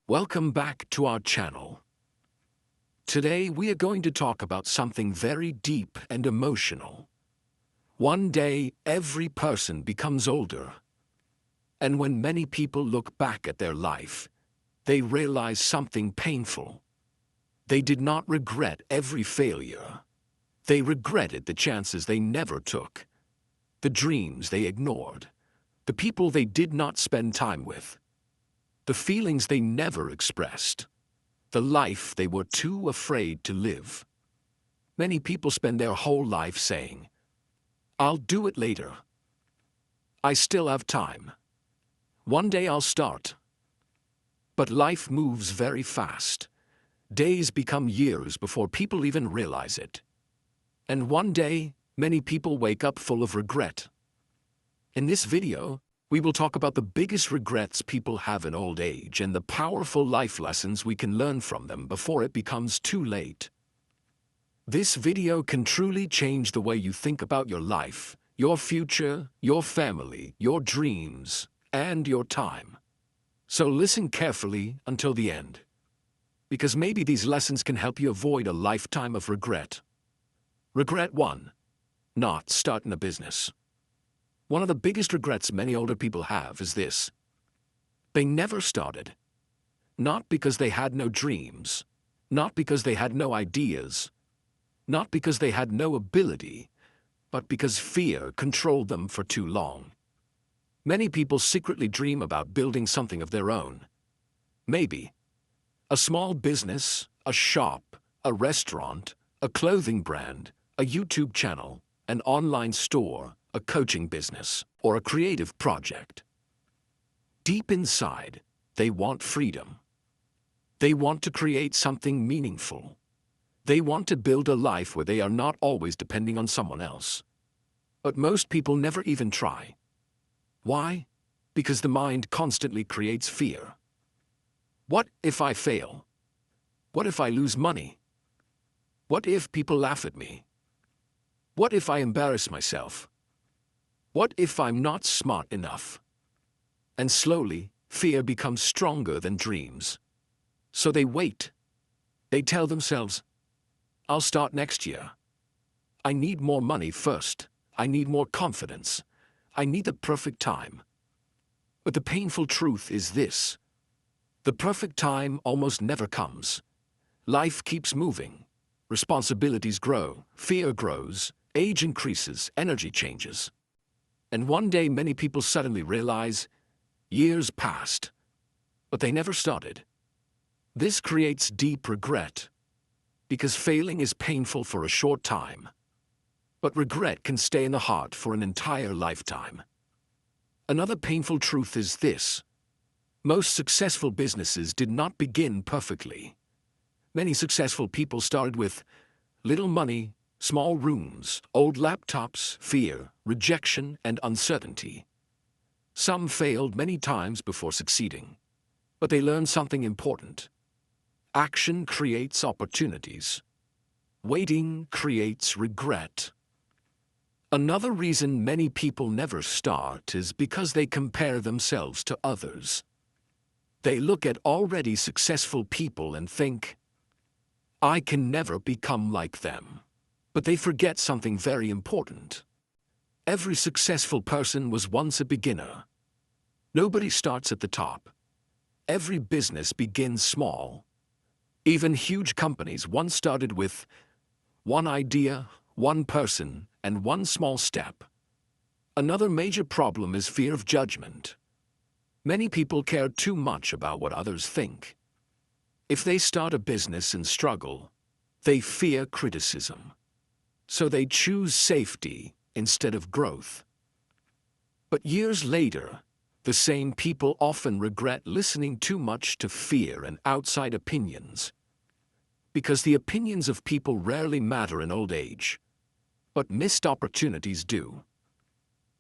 Welcome back to our channel. Today we are going to talk about something very deep and emotional. One day, every person becomes older. And when many people look back at their life, they realize something painful. They did not regret every failure. They regretted the chances they never took, the dreams they ignored, the people they did not spend time with, the feelings they never expressed, the life they were too afraid to live. Many people spend their whole life saying, "I'll do it later. I still have time. One day I'll start." But life moves very fast. Days become years before people even realize it. And one day, many people wake up full of regret. In this video, we will talk about the biggest regrets people have in old age and the powerful life lessons we can learn from them before it becomes too late. This video can truly change the way you think about your life, your future, your family, your dreams, and your time. So listen carefully until the end, because maybe these lessons can help you avoid a lifetime of regret. Regret 1. Not starting a business. One of the biggest regrets many older people have is this: they never started. Not because they had no dreams, not because they had no ideas, not because they had no ability, but because fear controlled them for too long. Many people secretly dream about building something of their own. Maybe a small business, a shop, a restaurant, a clothing brand, a YouTube channel, an online store, a coaching business, or a creative project. Deep inside, they want freedom. They want to create something meaningful. They want to build a life where they are not always depending on someone else. But most people never even try. Why? Because the mind constantly creates fear. What if I fail? What if I lose money? What if people laugh at me? What if I embarrass myself? What if I'm not smart enough? And slowly, fear becomes stronger than dreams. So they wait. They tell themselves, "I'll start next year. I need more money first. I need more confidence. I need the perfect time." But the painful truth is this: the perfect time almost never comes. Life keeps moving. Responsibilities grow, fear grows, age increases, energy changes. And one day many people suddenly realize years passed, but they never started. This creates deep regret, because failing is painful for a short time. But regret can stay in the heart for an entire lifetime. Another painful truth is this: most successful businesses did not begin perfectly. Many successful people started with little money, small rooms, old laptops, fear, rejection, and uncertainty. Some failed many times before succeeding, but they learned something important. Action creates opportunities. Waiting creates regret. Another reason many people never start is because they compare themselves to others. They look at already successful people and think, "I can never become like them." But they forget something very important. Every successful person was once a beginner. Nobody starts at the top. Every business begins small. Even huge companies once started with one idea, one person, and one small step. Another major problem is fear of judgment. Many people care too much about what others think. If they start a business and struggle, they fear criticism. So they choose safety instead of growth. But years later, the same people often regret listening too much to fear and outside opinions. Because the opinions of people rarely matter in old age, but missed opportunities do.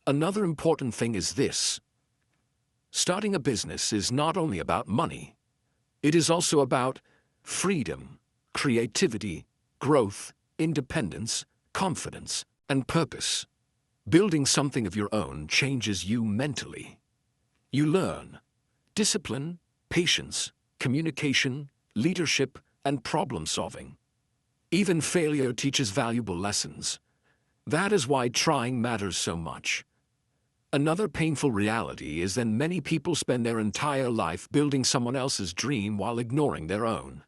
Another important thing is this: starting a business is not only about money. It is also about freedom, creativity, growth, independence, confidence, and purpose. Building something of your own changes you mentally. You learn discipline, patience, communication, leadership, and problem solving. Even failure teaches valuable lessons. That is why trying matters so much. Another painful reality is that many people spend their entire life building someone else's dream while ignoring their own.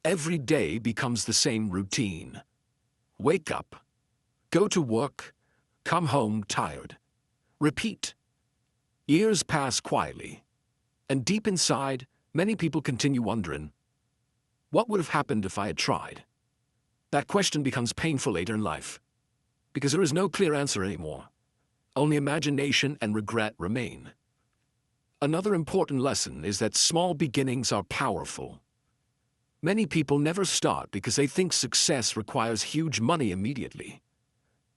Every day becomes the same routine. Wake up, go to work, come home tired. Repeat. Years pass quietly, and deep inside, many people continue wondering, what would have happened if I had tried? That question becomes painful later in life, because there is no clear answer anymore. Only imagination and regret remain. Another important lesson is that small beginnings are powerful. Many people never start because they think success requires huge money immediately.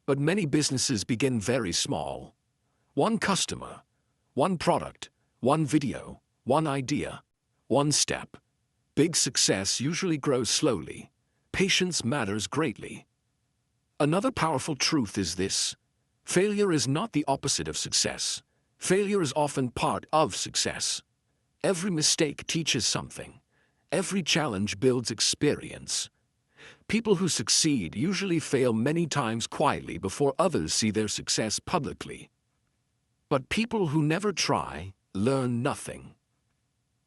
But many businesses begin very small. One customer, one product, one video, one idea, one step. Big success usually grows slowly. Patience matters greatly. Another powerful truth is this: failure is not the opposite of success. Failure is often part of success. Every mistake teaches something. Every challenge builds experience. People who succeed usually fail many times quietly before others see their success publicly. But people who never try learn nothing.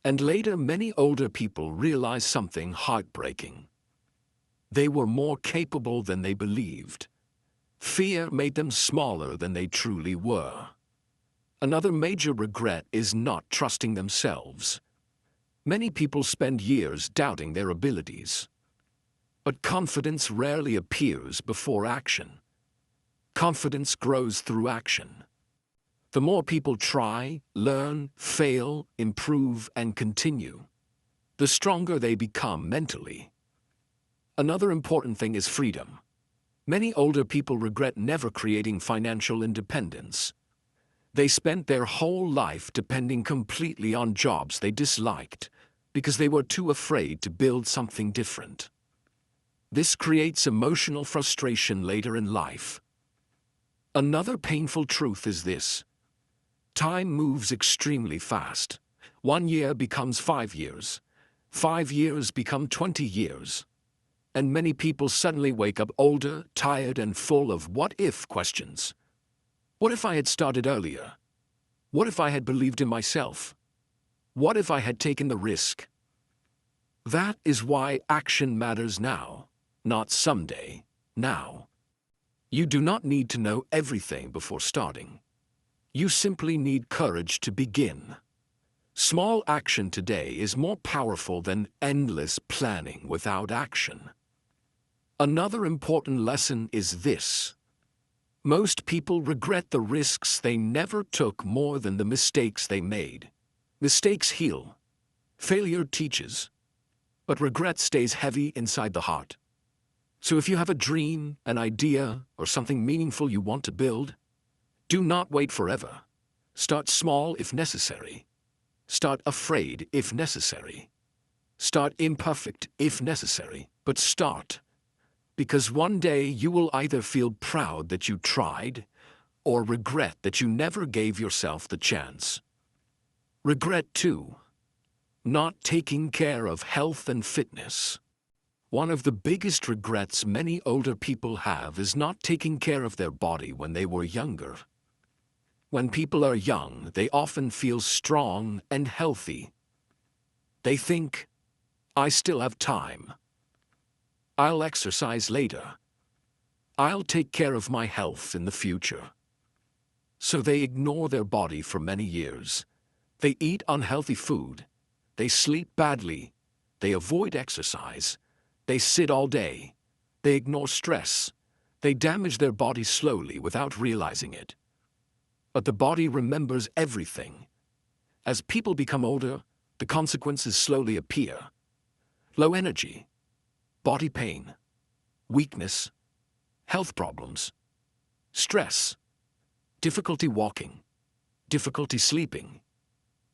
And later, many older people realize something heartbreaking. They were more capable than they believed. Fear made them smaller than they truly were. Another major regret is not trusting themselves. Many people spend years doubting their abilities. But confidence rarely appears before action. Confidence grows through action. The more people try, learn, fail, improve, and continue, the stronger they become mentally. Another important thing is freedom. Many older people regret never creating financial independence. They spent their whole life depending completely on jobs they disliked because they were too afraid to build something different. This creates emotional frustration later in life. Another painful truth is this: time moves extremely fast. 1 year becomes 5 years. 5 years become 20 years. And many people suddenly wake up older, tired, and full of what-if questions. What if I had started earlier? What if I had believed in myself? What if I had taken the risk? That is why action matters now, not someday, now. You do not need to know everything before starting. You simply need courage to begin. Small action today is more powerful than endless planning without action. Another important lesson is this: most people regret the risks they never took more than the mistakes they made. Mistakes heal. Failure teaches. But regret stays heavy inside the heart. So if you have a dream, an idea, or something meaningful you want to build, do not wait forever. Start small if necessary. Start afraid if necessary. Start imperfect if necessary, but start. Because one day you will either feel proud that you tried, or regret that you never gave yourself the chance. Regret, too. Not taking care of health and fitness. One of the biggest regrets many older people have is not taking care of their body when they were younger. When people are young, they often feel strong and healthy. They think, I still have time. I'll exercise later. I'll take care of my health in the future. So they ignore their body for many years. They eat unhealthy food. They sleep badly. They avoid exercise. They sit all day. They ignore stress. They damage their body slowly without realizing it. But the body remembers everything. As people become older, the consequences slowly appear. Low energy, body pain, weakness, health problems, stress, difficulty walking, difficulty sleeping.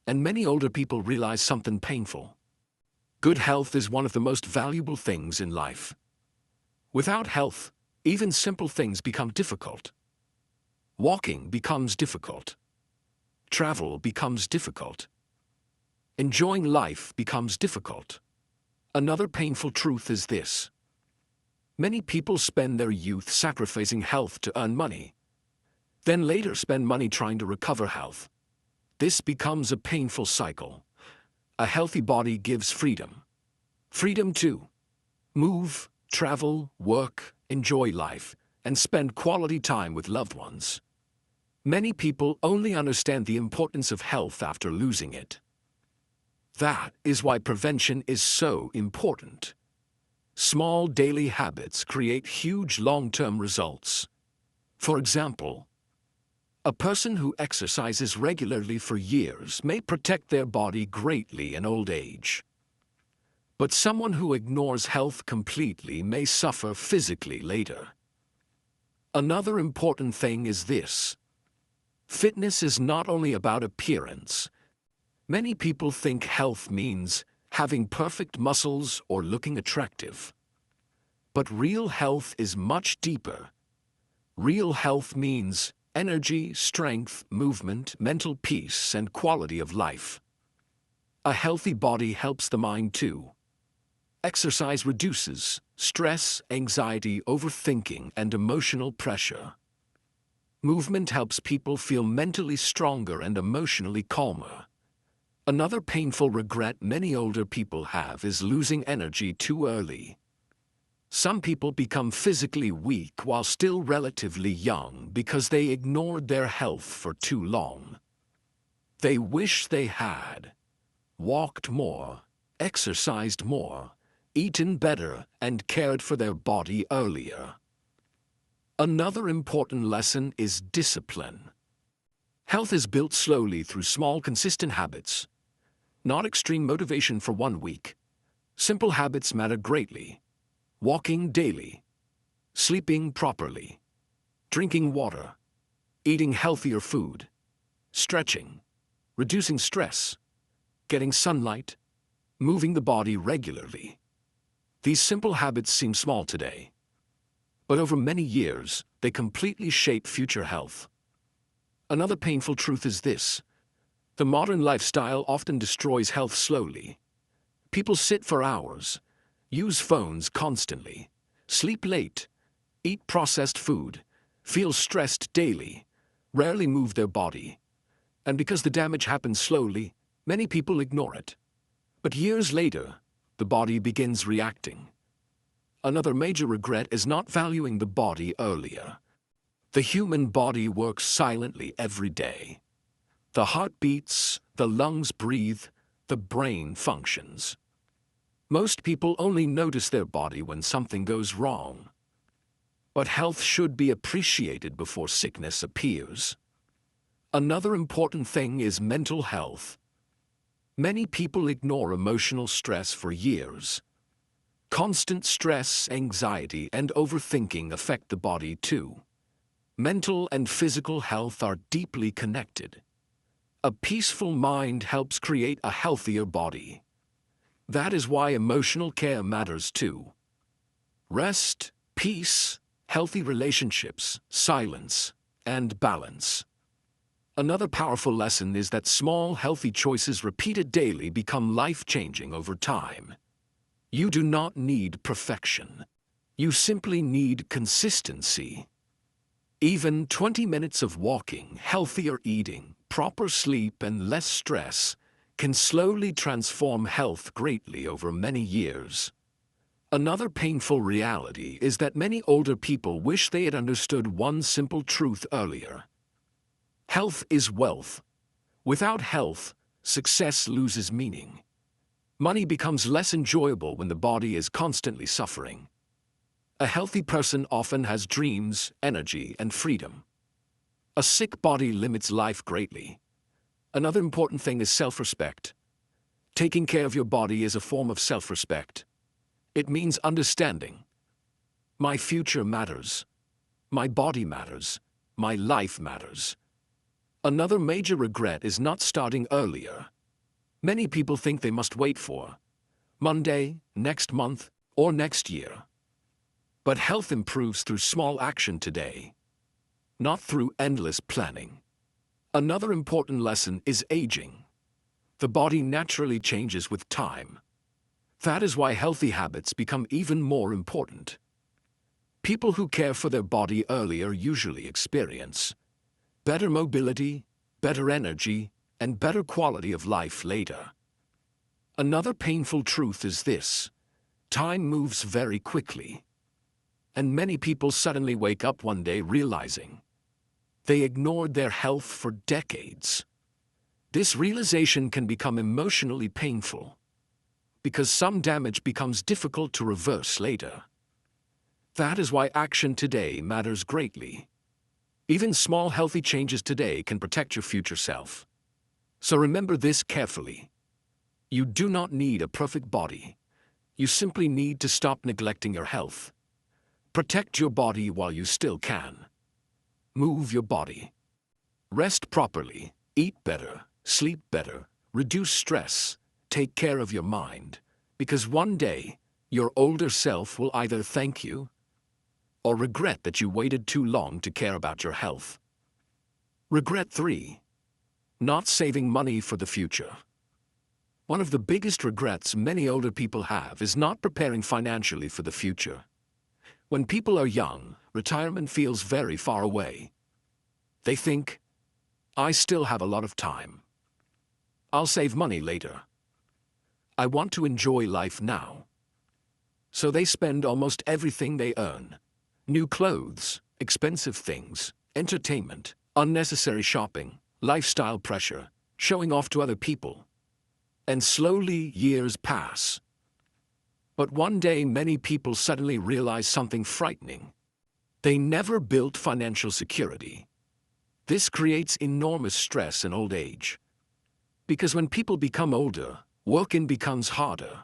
And many older people realize something painful. Good health is one of the most valuable things in life. Without health, even simple things become difficult. Walking becomes difficult. Travel becomes difficult. enjoying life becomes difficult. Another painful truth is this. Many people spend their youth sacrificing health to earn money, then later spend money trying to recover health. This becomes a painful cycle. A healthy body gives freedom. Freedom to move, travel, work, enjoy life, and spend quality time with loved ones. Many people only understand the importance of health after losing it. That is why prevention is so important. Small daily habits create huge long-term results. For example, a person who exercises regularly for years may protect their body greatly in old age. But someone who ignores health completely may suffer physically later. Another important thing is this. Fitness is not only about appearance. Many people think health means having perfect muscles or looking attractive. But real health is much deeper. Real health means energy, strength, movement, mental peace, and quality of life. A healthy body helps the mind too. Exercise reduces stress, anxiety, overthinking, and emotional pressure. Movement helps people feel mentally stronger and emotionally calmer. Another painful regret many older people have is losing energy too early. Some people become physically weak while still relatively young because they ignored their health for too long. They wish they had walked more, exercised more, eaten better, and cared for their body earlier. Another important lesson is discipline. Health is built slowly through small, consistent habits, not extreme motivation for 1 week. Simple habits matter greatly. Walking daily, sleeping properly, drinking water, eating healthier food, stretching, reducing stress, getting sunlight, moving the body regularly. These simple habits seem small today, but over many years, they completely shape future health. Another painful truth is this. The modern lifestyle often destroys health slowly. People sit for hours, use phones constantly, sleep late, eat processed food, feel stressed daily, rarely move their body. And because the damage happens slowly, many people ignore it. But years later, the body begins reacting. Another major regret is not valuing the body earlier. The human body works silently every day. The heart beats, the lungs breathe, the brain functions. Most people only notice their body when something goes wrong. But health should be appreciated before sickness appears. Another important thing is mental health. Many people ignore emotional stress for years. Constant stress, anxiety, and overthinking affect the body too. Mental and physical health are deeply connected. A peaceful mind helps create a healthier body. That is why emotional care matters too. Rest, peace, healthy relationships, silence, and balance. Another powerful lesson is that small, healthy choices repeated daily become life-changing over time. You do not need perfection. You simply need consistency. Even 20 minutes of walking, healthier eating, proper sleep, and less stress can slowly transform health greatly over many years. Another painful reality is that many older people wish they had understood one simple truth earlier. Health is wealth. Without health, success loses meaning. Money becomes less enjoyable when the body is constantly suffering. A healthy person often has dreams, energy, and freedom. A sick body limits life greatly. Another important thing is self-respect. Taking care of your body is a form of self-respect. It means understanding. My future matters. My body matters. My life matters. Another major regret is not starting earlier. Many people think they must wait for Monday, next month, or next year. But health improves through small action today, not through endless planning. Another important lesson is aging. The body naturally changes with time. That is why healthy habits become even more important. People who care for their body earlier usually experience better mobility, better energy, and better quality of life later. Another painful truth is this: time moves very quickly. And many people suddenly wake up one day realizing they ignored their health for decades. This realization can become emotionally painful because some damage becomes difficult to reverse later. That is why action today matters greatly. Even small healthy changes today can protect your future self. So remember this carefully. You do not need a perfect body. You simply need to stop neglecting your health. Protect your body while you still can. Move your body. Rest properly, eat better, sleep better, reduce stress, take care of your mind, because one day, your older self will either thank you or regret that you waited too long to care about your health. Regret 3. Not saving money for the future. One of the biggest regrets many older people have is not preparing financially for the future. When people are young, retirement feels very far away. They think, I still have a lot of time. I'll save money later. I want to enjoy life now. So they spend almost everything they earn. New clothes, expensive things, entertainment, unnecessary shopping, lifestyle pressure, showing off to other people. And slowly years pass. But one day many people suddenly realize something frightening. They never built financial security. This creates enormous stress in old age. Because when people become older, working becomes harder.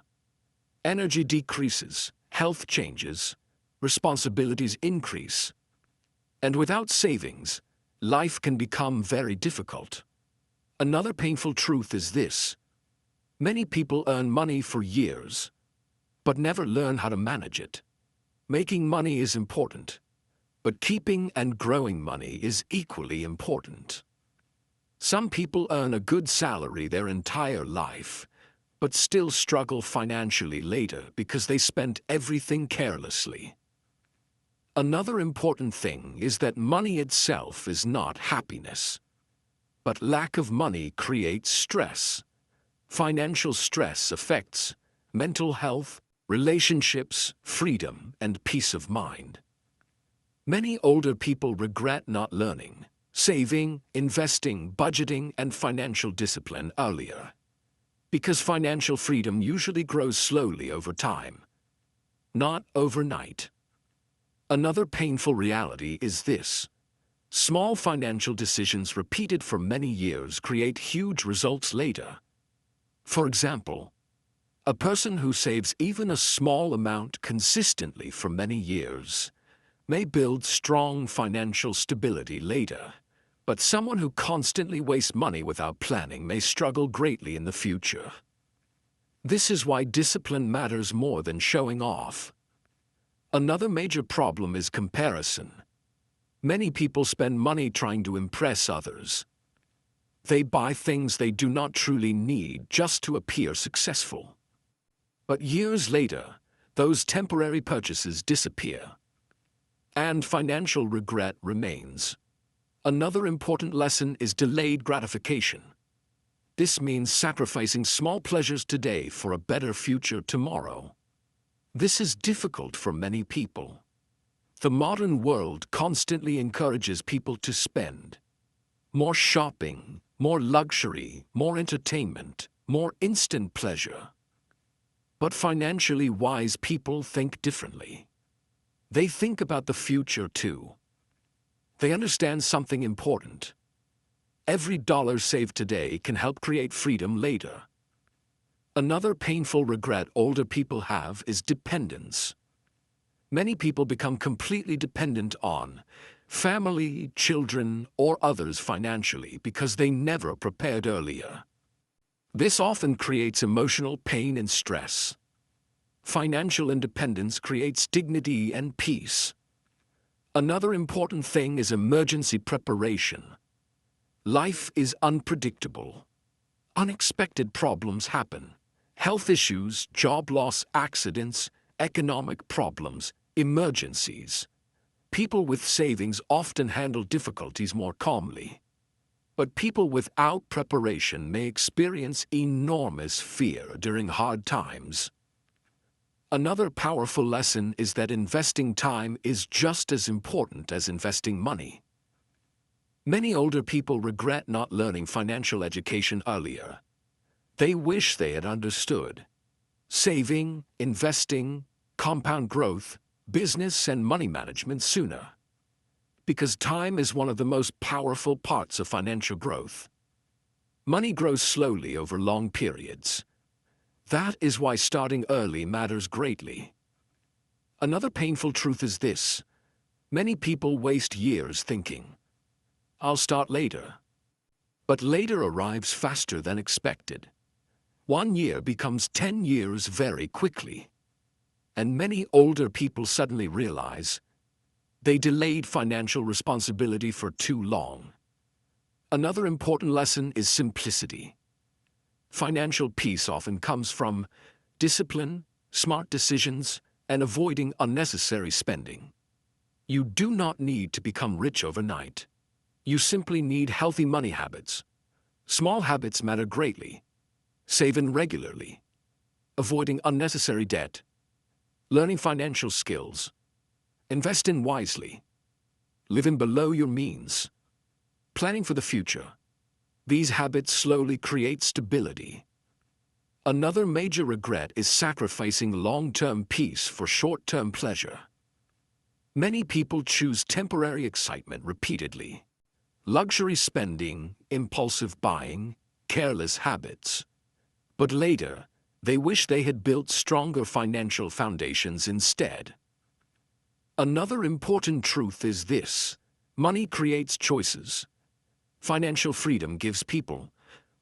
Energy decreases, health changes, responsibilities increase. And without savings, life can become very difficult. Another painful truth is this: many people earn money for years, but never learn how to manage it. Making money is important, but keeping and growing money is equally important. Some people earn a good salary their entire life, but still struggle financially later because they spent everything carelessly. Another important thing is that money itself is not happiness. But lack of money creates stress. Financial stress affects mental health, relationships, freedom, and peace of mind. Many older people regret not learning saving, investing, budgeting, and financial discipline earlier. Because financial freedom usually grows slowly over time, not overnight. Another painful reality is this: small financial decisions repeated for many years create huge results later. For example, a person who saves even a small amount consistently for many years may build strong financial stability later. But someone who constantly wastes money without planning may struggle greatly in the future. This is why discipline matters more than showing off. Another major problem is comparison. Many people spend money trying to impress others. They buy things they do not truly need just to appear successful. But years later, those temporary purchases disappear, and financial regret remains. Another important lesson is delayed gratification. This means sacrificing small pleasures today for a better future tomorrow. This is difficult for many people. The modern world constantly encourages people to spend more shopping, more luxury, more entertainment, more instant pleasure. But financially wise people think differently. They think about the future too. They understand something important. Every dollar saved today can help create freedom later. Another painful regret older people have is dependence. Many people become completely dependent on family, children, or others financially because they never prepared earlier. This often creates emotional pain and stress. Financial independence creates dignity and peace. Another important thing is emergency preparation. Life is unpredictable. Unexpected problems happen. Health issues, job loss, accidents, economic problems, emergencies. People with savings often handle difficulties more calmly. But people without preparation may experience enormous fear during hard times. Another powerful lesson is that investing time is just as important as investing money. Many older people regret not learning financial education earlier. They wish they had understood saving, investing, compound growth, business and money management sooner. Because time is one of the most powerful parts of financial growth. Money grows slowly over long periods. That is why starting early matters greatly. Another painful truth is this: many people waste years thinking, "I'll start later." But later arrives faster than expected. 1 year becomes 10 years very quickly. And many older people suddenly realize they delayed financial responsibility for too long. Another important lesson is simplicity. Financial peace often comes from discipline, smart decisions, and avoiding unnecessary spending. You do not need to become rich overnight. You simply need healthy money habits. Small habits matter greatly. Saving regularly, avoiding unnecessary debt, learning financial skills, investing wisely, living below your means, planning for the future. These habits slowly create stability. Another major regret is sacrificing long-term peace for short-term pleasure. Many people choose temporary excitement repeatedly. Luxury spending, impulsive buying, careless habits. But later, they wish they had built stronger financial foundations instead. Another important truth is this: money creates choices. Financial freedom gives people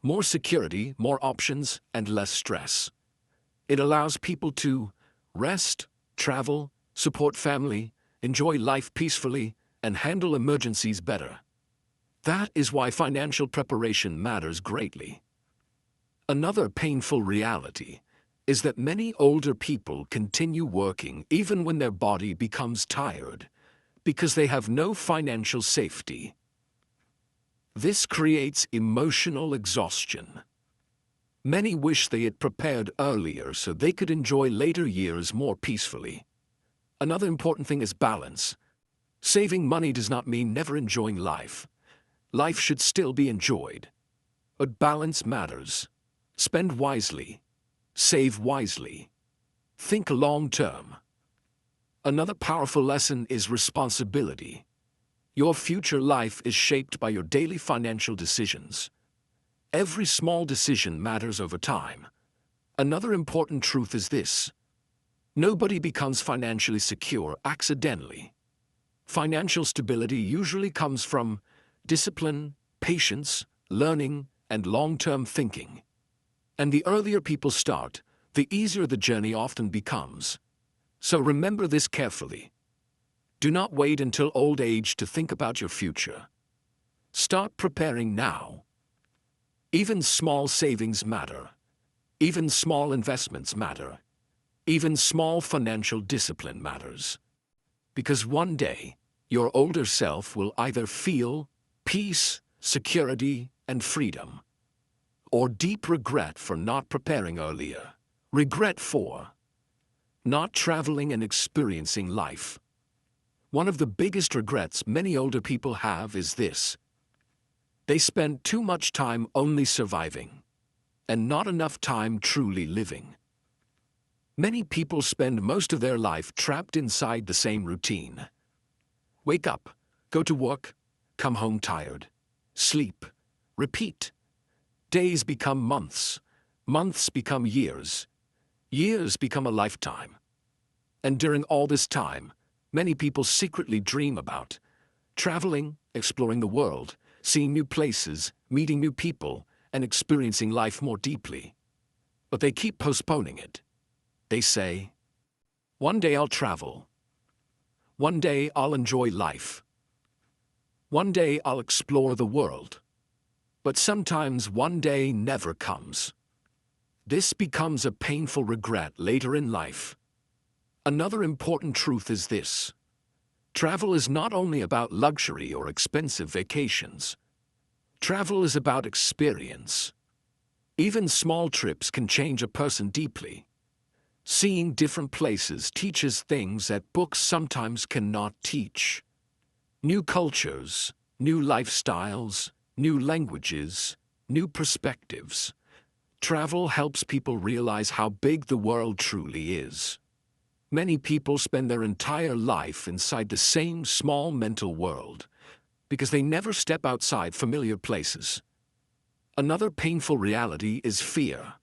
more security, more options, and less stress. It allows people to rest, travel, support family, enjoy life peacefully, and handle emergencies better. That is why financial preparation matters greatly. Another painful reality is that many older people continue working even when their body becomes tired, because they have no financial safety. This creates emotional exhaustion. Many wish they had prepared earlier so they could enjoy later years more peacefully. Another important thing is balance. Saving money does not mean never enjoying life. Life should still be enjoyed. But balance matters. Spend wisely. Save wisely. Think long-term. Another powerful lesson is responsibility. Your future life is shaped by your daily financial decisions. Every small decision matters over time. Another important truth is this: nobody becomes financially secure accidentally. Financial stability usually comes from discipline, patience, learning, and long-term thinking. And the earlier people start, the easier the journey often becomes. So remember this carefully. Do not wait until old age to think about your future. Start preparing now. Even small savings matter. Even small investments matter. Even small financial discipline matters. Because one day, your older self will either feel peace, security, and freedom, or deep regret for not preparing earlier. Regret for not traveling and experiencing life. One of the biggest regrets many older people have is this: they spend too much time only surviving, and not enough time truly living. Many people spend most of their life trapped inside the same routine. Wake up, go to work, come home tired, sleep, repeat. Days become months, months become years, years become a lifetime. And during all this time, many people secretly dream about traveling, exploring the world, seeing new places, meeting new people, and experiencing life more deeply. But they keep postponing it. They say, "One day I'll travel. One day I'll enjoy life. One day I'll explore the world." But sometimes one day never comes. This becomes a painful regret later in life. Another important truth is this. Travel is not only about luxury or expensive vacations. Travel is about experience. Even small trips can change a person deeply. Seeing different places teaches things that books sometimes cannot teach. New cultures, new lifestyles, new languages, new perspectives. Travel helps people realize how big the world truly is. Many people spend their entire life inside the same small mental world because they never step outside familiar places. Another painful reality is fear.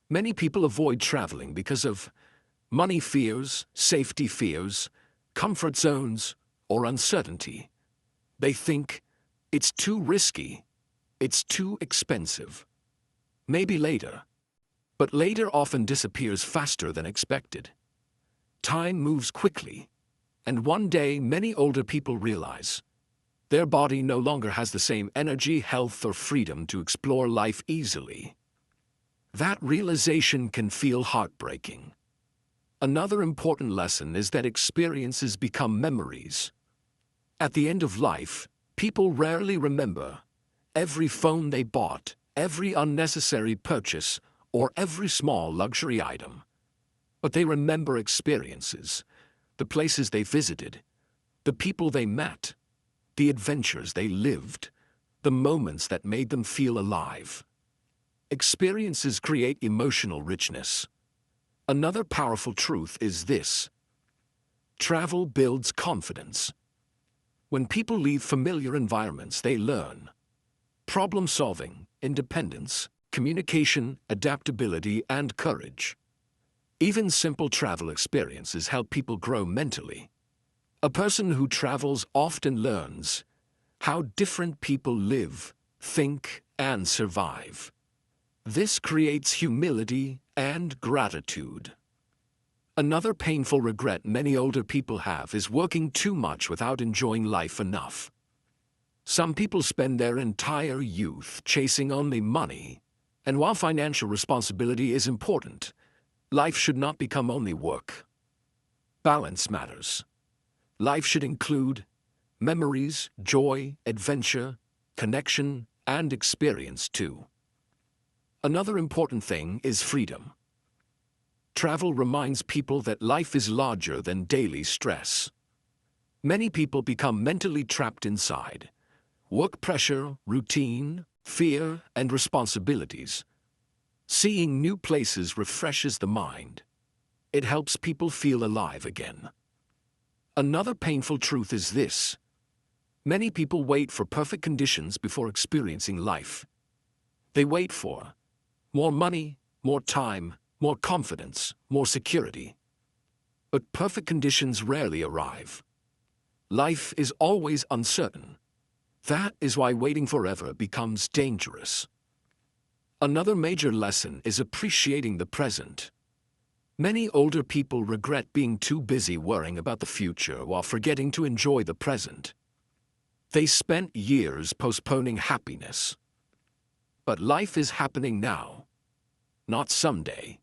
Many people avoid traveling because of money fears, safety fears, comfort zones, or uncertainty. They think, it's too risky, it's too expensive. Maybe later. But later often disappears faster than expected. Time moves quickly, and one day many older people realize their body no longer has the same energy, health, or freedom to explore life easily. That realization can feel heartbreaking. Another important lesson is that experiences become memories. At the end of life, people rarely remember every phone they bought, every unnecessary purchase, or every small luxury item. But they remember experiences, the places they visited, the people they met, the adventures they lived, the moments that made them feel alive. Experiences create emotional richness. Another powerful truth is this. Travel builds confidence. When people leave familiar environments, they learn problem-solving, independence, communication, adaptability, and courage. Even simple travel experiences help people grow mentally. A person who travels often learns how different people live, think, and survive. This creates humility and gratitude. Another painful regret many older people have is working too much without enjoying life enough. Some people spend their entire youth chasing only money, and while financial responsibility is important, life should not become only work. Balance matters. Life should include memories, joy, adventure, connection, and experience too. Another important thing is freedom. Travel reminds people that life is larger than daily stress. Many people become mentally trapped inside work pressure, routine, fear, and responsibilities. Seeing new places refreshes the mind. It helps people feel alive again. Another painful truth is this. Many people wait for perfect conditions before experiencing life. They wait for more money, more time, more confidence, more security. But perfect conditions rarely arrive. Life is always uncertain. That is why waiting forever becomes dangerous. Another major lesson is appreciating the present. Many older people regret being too busy worrying about the future while forgetting to enjoy the present. They spent years postponing happiness. But life is happening now, not someday.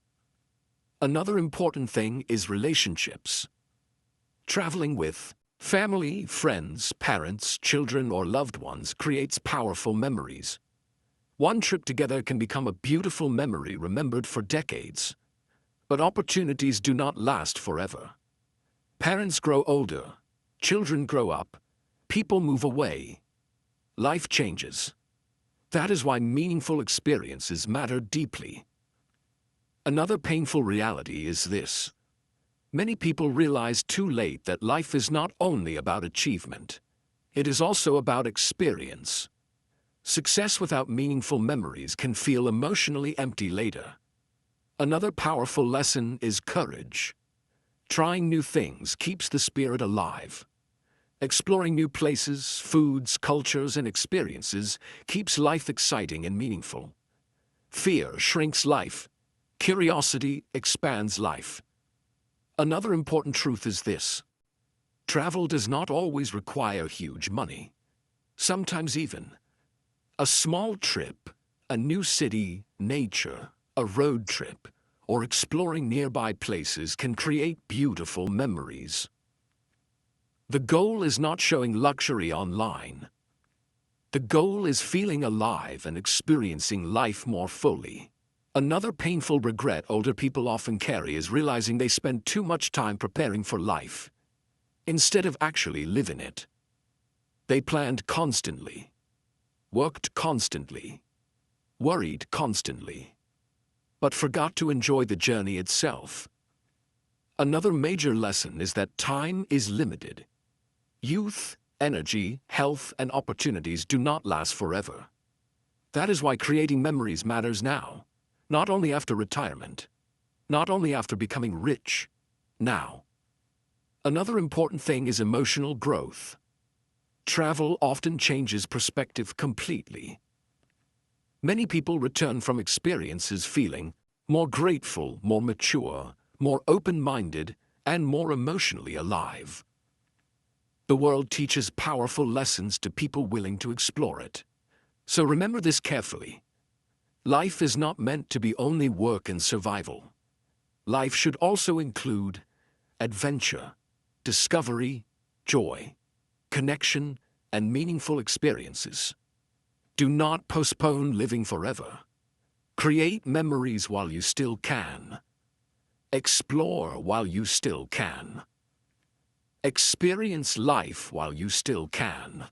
Another important thing is relationships. Traveling with family, friends, parents, children, or loved ones creates powerful memories. One trip together can become a beautiful memory remembered for decades. But opportunities do not last forever. Parents grow older, children grow up, people move away. Life changes. That is why meaningful experiences matter deeply. Another painful reality is this. Many people realize too late that life is not only about achievement. It is also about experience. Success without meaningful memories can feel emotionally empty later. Another powerful lesson is courage. Trying new things keeps the spirit alive. Exploring new places, foods, cultures, and experiences keeps life exciting and meaningful. Fear shrinks life. Curiosity expands life. Another important truth is this. Travel does not always require huge money. Sometimes even A small trip, a new city, nature, a road trip, or exploring nearby places can create beautiful memories. The goal is not showing luxury online. The goal is feeling alive and experiencing life more fully. Another painful regret older people often carry is realizing they spend too much time preparing for life, instead of actually living it. They planned constantly, worked constantly, worried constantly, but forgot to enjoy the journey itself. Another major lesson is that time is limited. Youth, energy, health, and opportunities do not last forever. That is why creating memories matters now, not only after retirement, not only after becoming rich, now. Another important thing is emotional growth. Travel often changes perspective completely. Many people return from experiences feeling more grateful, more mature, more open-minded, and more emotionally alive. The world teaches powerful lessons to people willing to explore it. So remember this carefully. Life is not meant to be only work and survival. Life should also include adventure, discovery, joy, connection, and meaningful experiences. Do not postpone living forever. Create memories while you still can. Explore while you still can. Experience life while you still can.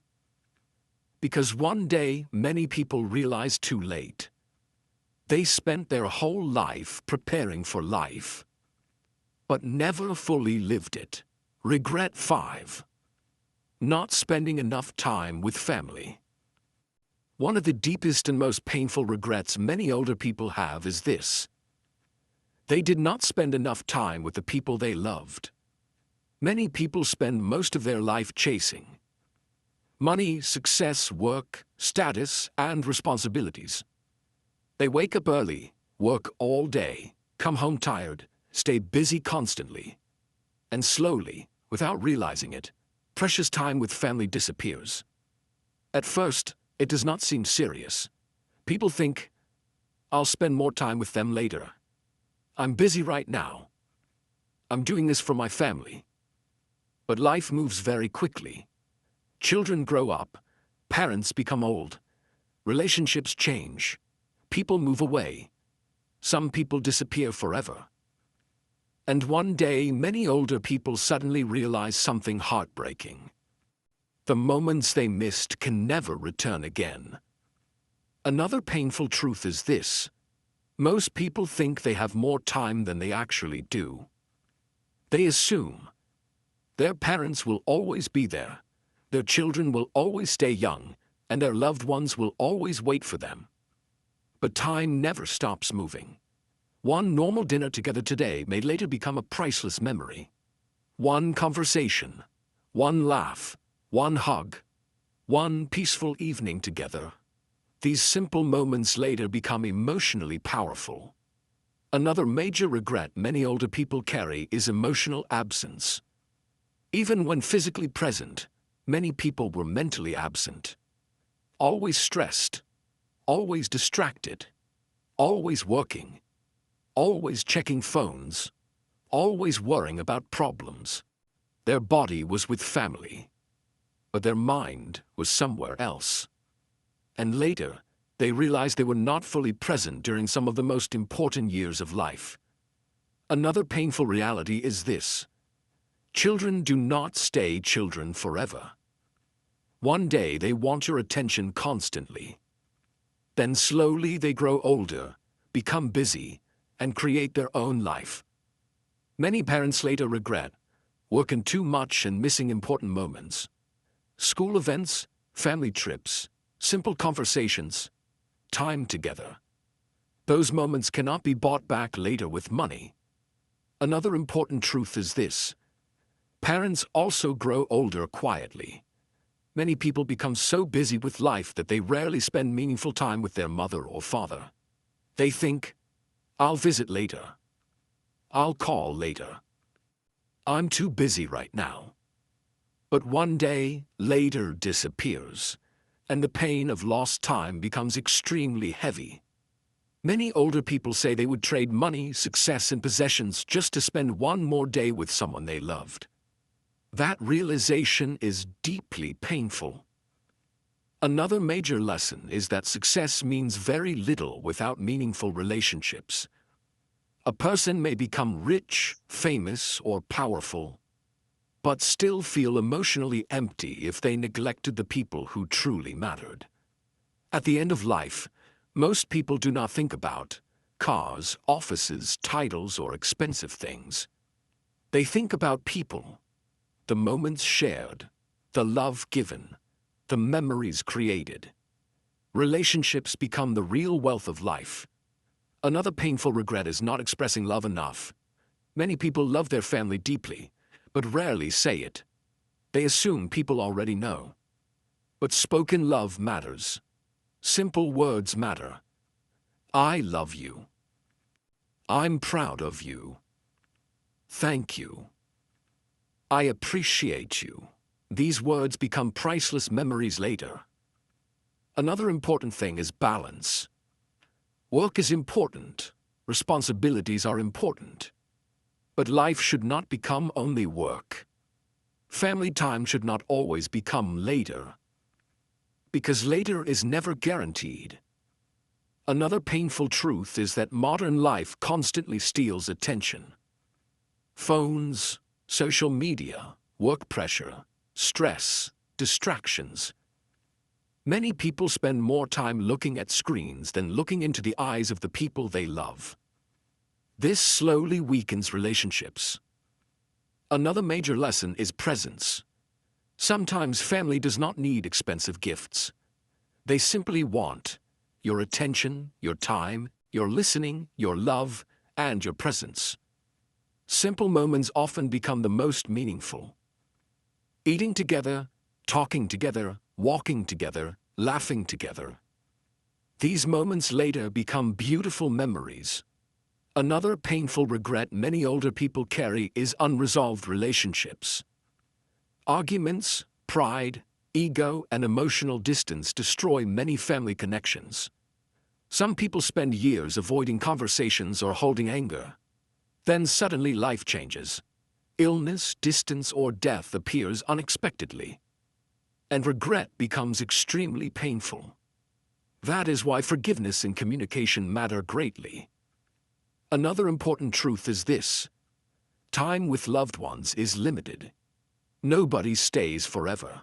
Because one day, many people realize too late. They spent their whole life preparing for life, but never fully lived it. Regret 5. Not spending enough time with family. One of the deepest and most painful regrets many older people have is this. They did not spend enough time with the people they loved. Many people spend most of their life chasing money, success, work, status, and responsibilities. They wake up early, work all day, come home tired, stay busy constantly. And slowly, without realizing it, precious time with family disappears. At first, it does not seem serious. People think, I'll spend more time with them later. I'm busy right now. I'm doing this for my family. But life moves very quickly. Children grow up, parents become old, relationships change, people move away. Some people disappear forever. And one day, many older people suddenly realize something heartbreaking. The moments they missed can never return again. Another painful truth is this. Most people think they have more time than they actually do. They assume their parents will always be there, their children will always stay young, and their loved ones will always wait for them. But time never stops moving. One normal dinner together today may later become a priceless memory. One conversation, one laugh, one hug, one peaceful evening together. These simple moments later become emotionally powerful. Another major regret many older people carry is emotional absence. Even when physically present, many people were mentally absent. Always stressed, always distracted, always working, always checking phones, always worrying about problems. Their body was with family, but their mind was somewhere else. And later, they realized they were not fully present during some of the most important years of life. Another painful reality is this. Children do not stay children forever. One day they want your attention constantly. Then slowly they grow older, become busy, and create their own life. Many parents later regret working too much and missing important moments. School events, family trips, simple conversations, time together. Those moments cannot be bought back later with money. Another important truth is this. Parents also grow older quietly. Many people become so busy with life that they rarely spend meaningful time with their mother or father. They think, I'll visit later. I'll call later. I'm too busy right now. But one day, later disappears, and the pain of lost time becomes extremely heavy. Many older people say they would trade money, success, and possessions just to spend one more day with someone they loved. That realization is deeply painful. Another major lesson is that success means very little without meaningful relationships. A person may become rich, famous, or powerful, but still feel emotionally empty if they neglected the people who truly mattered. At the end of life, most people do not think about cars, offices, titles, or expensive things. They think about people, the moments shared, the love given, the memories created. Relationships become the real wealth of life. Another painful regret is not expressing love enough. Many people love their family deeply, but rarely say it. They assume people already know. But spoken love matters. Simple words matter. I love you. I'm proud of you. Thank you. I appreciate you. These words become priceless memories later. Another important thing is balance. Work is important. Responsibilities are important. But life should not become only work. Family time should not always become later. Because later is never guaranteed. Another painful truth is that modern life constantly steals attention. Phones, social media, work pressure, stress, distractions. Many people spend more time looking at screens than looking into the eyes of the people they love. This slowly weakens relationships. Another major lesson is presence. Sometimes family does not need expensive gifts. They simply want your attention, your time, your listening, your love, and your presence. Simple moments often become the most meaningful. Eating together, talking together, walking together, laughing together. These moments later become beautiful memories. Another painful regret many older people carry is unresolved relationships. Arguments, pride, ego, and emotional distance destroy many family connections. Some people spend years avoiding conversations or holding anger. Then suddenly life changes. Illness, distance, or death appears unexpectedly. And regret becomes extremely painful. That is why forgiveness and communication matter greatly. Another important truth is this: time with loved ones is limited. Nobody stays forever.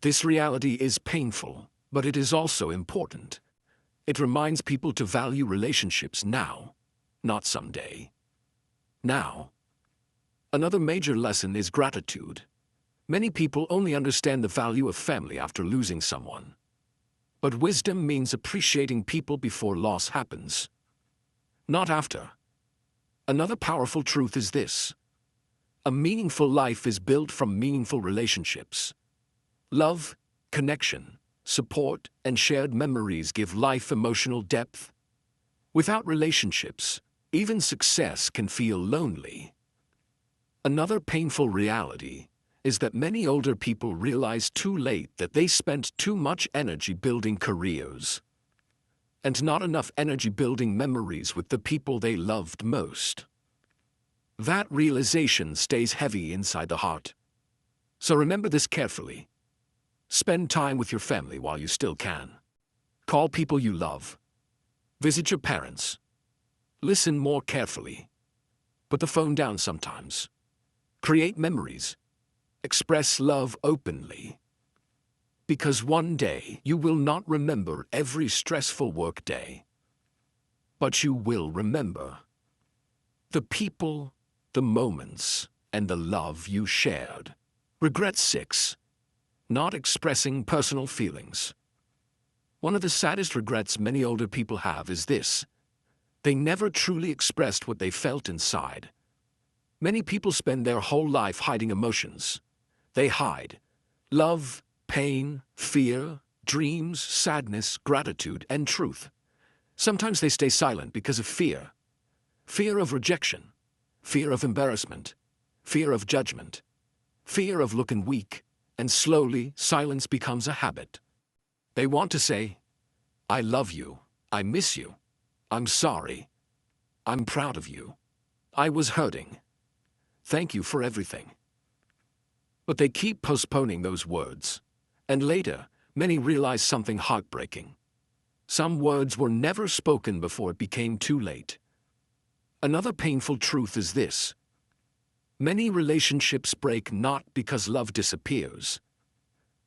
This reality is painful, but it is also important. It reminds people to value relationships now, not someday. Now. Another major lesson is gratitude. Many people only understand the value of family after losing someone. But wisdom means appreciating people before loss happens, not after. Another powerful truth is this: a meaningful life is built from meaningful relationships. Love, connection, support, and shared memories give life emotional depth. Without relationships, even success can feel lonely. Another painful reality is that many older people realize too late that they spent too much energy building careers and not enough energy building memories with the people they loved most. That realization stays heavy inside the heart. So remember this carefully. Spend time with your family while you still can. Call people you love. Visit your parents. Listen more carefully. Put the phone down sometimes. Create memories. Express love openly. Because one day you will not remember every stressful work day. But you will remember the people, the moments, and the love you shared. Regret 6. Not expressing personal feelings. One of the saddest regrets many older people have is this: they never truly expressed what they felt inside. Many people spend their whole life hiding emotions. They hide love, pain, fear, dreams, sadness, gratitude, and truth. Sometimes they stay silent because of fear. Fear of rejection, fear of embarrassment, fear of judgment, fear of looking weak, and slowly silence becomes a habit. They want to say, I love you, I miss you, I'm sorry, I'm proud of you, I was hurting, thank you for everything. But they keep postponing those words, and later, many realize something heartbreaking. Some words were never spoken before it became too late. Another painful truth is this: many relationships break not because love disappears,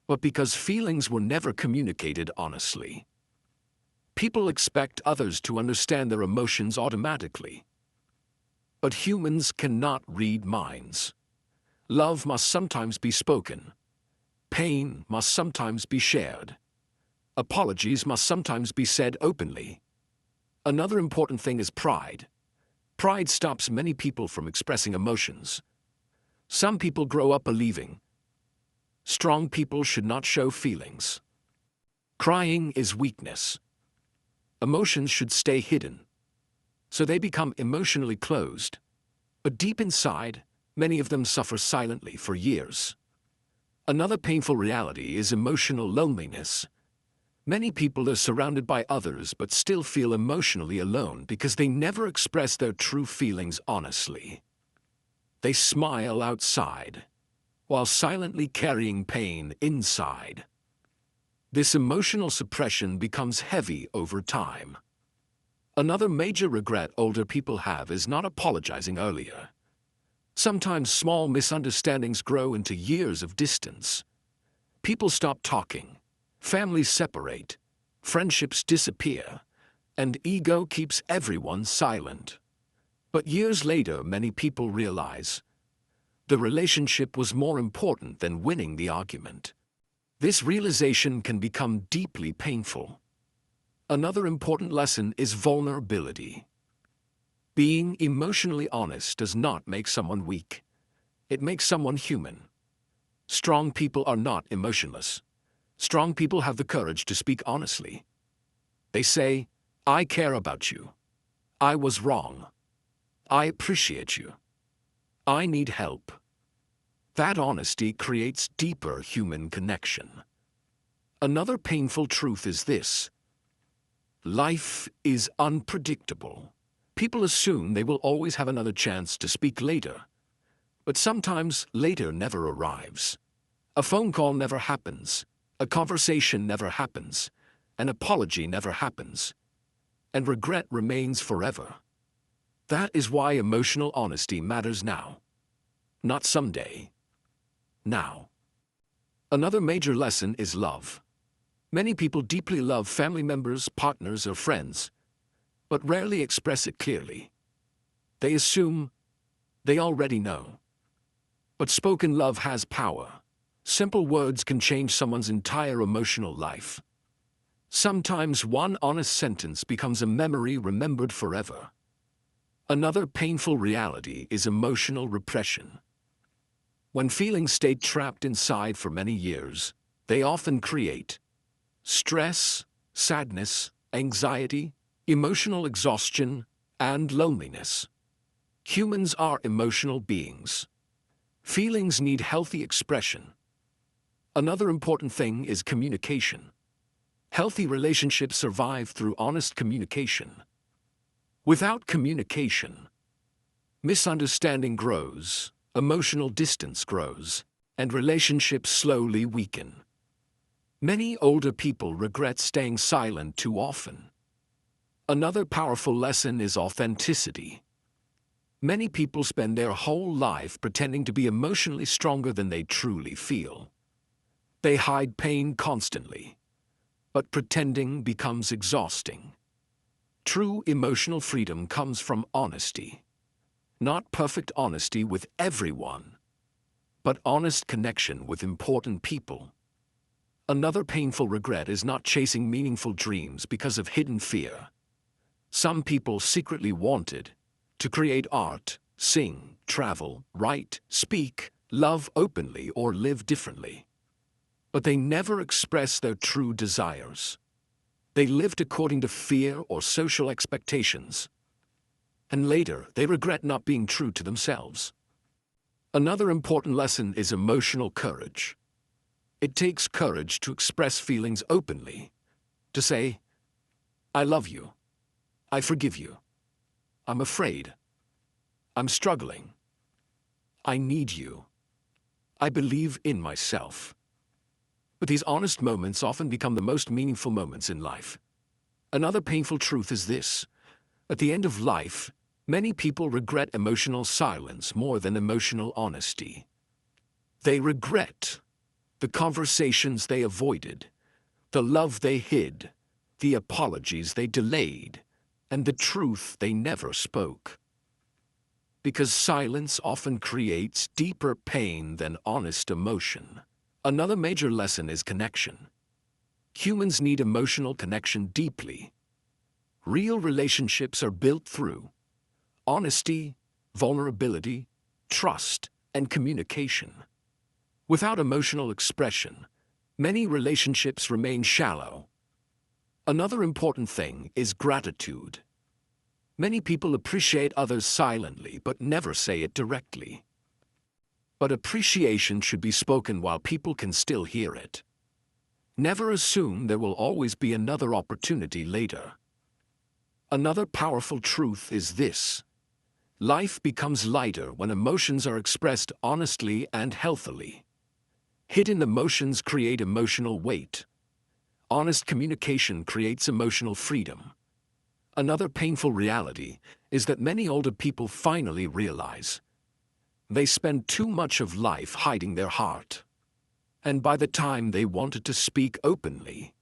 but because feelings were never communicated honestly. People expect others to understand their emotions automatically. But humans cannot read minds. Love must sometimes be spoken. Pain must sometimes be shared. Apologies must sometimes be said openly. Another important thing is pride. Pride stops many people from expressing emotions. Some people grow up believing strong people should not show feelings. Crying is weakness. Emotions should stay hidden. So they become emotionally closed. But deep inside, many of them suffer silently for years. Another painful reality is emotional loneliness. Many people are surrounded by others but still feel emotionally alone because they never express their true feelings honestly. They smile outside, while silently carrying pain inside. This emotional suppression becomes heavy over time. Another major regret older people have is not apologizing earlier. Sometimes small misunderstandings grow into years of distance. People stop talking, families separate, friendships disappear, and ego keeps everyone silent. But years later, many people realize the relationship was more important than winning the argument. This realization can become deeply painful. Another important lesson is vulnerability. Being emotionally honest does not make someone weak. It makes someone human. Strong people are not emotionless. Strong people have the courage to speak honestly. They say, I care about you. I was wrong. I appreciate you. I need help. That honesty creates deeper human connection. Another painful truth is this: life is unpredictable. People assume they will always have another chance to speak later. But sometimes later never arrives. A phone call never happens. A conversation never happens. An apology never happens. And regret remains forever. That is why emotional honesty matters now. Not someday. Now. Another major lesson is love. Many people deeply love family members, partners, or friends, but rarely express it clearly. They assume they already know. But spoken love has power. Simple words can change someone's entire emotional life. Sometimes one honest sentence becomes a memory remembered forever. Another painful reality is emotional repression. When feelings stay trapped inside for many years, they often create stress, sadness, anxiety, emotional exhaustion, and loneliness. Humans are emotional beings. Feelings need healthy expression. Another important thing is communication. Healthy relationships survive through honest communication. Without communication, misunderstanding grows, emotional distance grows, and relationships slowly weaken. Many older people regret staying silent too often. Another powerful lesson is authenticity. Many people spend their whole life pretending to be emotionally stronger than they truly feel. They hide pain constantly, but pretending becomes exhausting. True emotional freedom comes from honesty. Not perfect honesty with everyone, but honest connection with important people. Another painful regret is not chasing meaningful dreams because of hidden fear. Some people secretly wanted to create art, sing, travel, write, speak, love openly, or live differently. But they never expressed their true desires. They lived according to fear or social expectations. And later, they regret not being true to themselves. Another important lesson is emotional courage. It takes courage to express feelings openly, to say, I love you, I forgive you, I'm afraid, I'm struggling, I need you, I believe in myself. But these honest moments often become the most meaningful moments in life. Another painful truth is this: at the end of life, many people regret emotional silence more than emotional honesty. They regret the conversations they avoided, the love they hid, the apologies they delayed, and the truth they never spoke. Because silence often creates deeper pain than honest emotion. Another major lesson is connection. Humans need emotional connection deeply. Real relationships are built through honesty, vulnerability, trust, and communication. Without emotional expression, many relationships remain shallow. Another important thing is gratitude. Many people appreciate others silently but never say it directly. But appreciation should be spoken while people can still hear it. Never assume there will always be another opportunity later. Another powerful truth is this: life becomes lighter when emotions are expressed honestly and healthily. Hidden emotions create emotional weight. Honest communication creates emotional freedom. Another painful reality is that many older people finally realize they spend too much of life hiding their heart. And by the time they wanted to speak openly,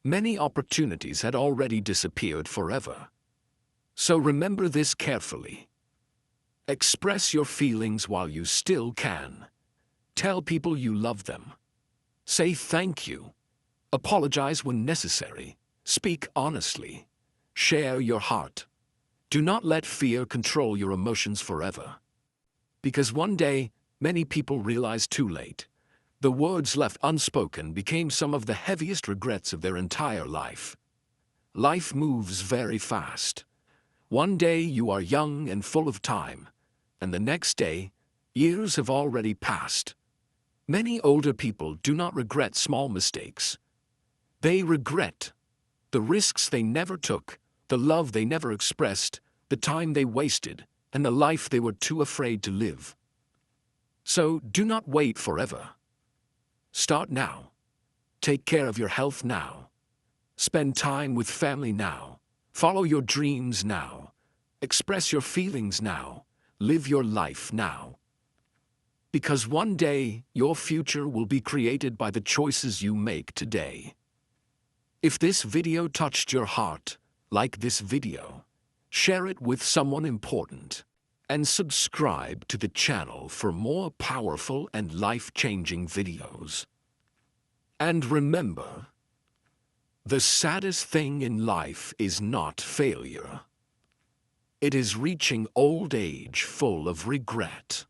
many opportunities had already disappeared forever. So remember this carefully. Express your feelings while you still can. Tell people you love them. Say thank you. Apologize when necessary. Speak honestly. Share your heart. Do not let fear control your emotions forever. Because one day, many people realize too late, the words left unspoken became some of the heaviest regrets of their entire life. Life moves very fast. One day you are young and full of time, and the next day, years have already passed. Many older people do not regret small mistakes. They regret the risks they never took, the love they never expressed, the time they wasted, and the life they were too afraid to live. So do not wait forever. Start now. Take care of your health now. Spend time with family now. Follow your dreams now. Express your feelings now. Live your life now. Because one day, your future will be created by the choices you make today. If this video touched your heart, like this video, share it with someone important, and subscribe to the channel for more powerful and life-changing videos. And remember, the saddest thing in life is not failure. It is reaching old age full of regret.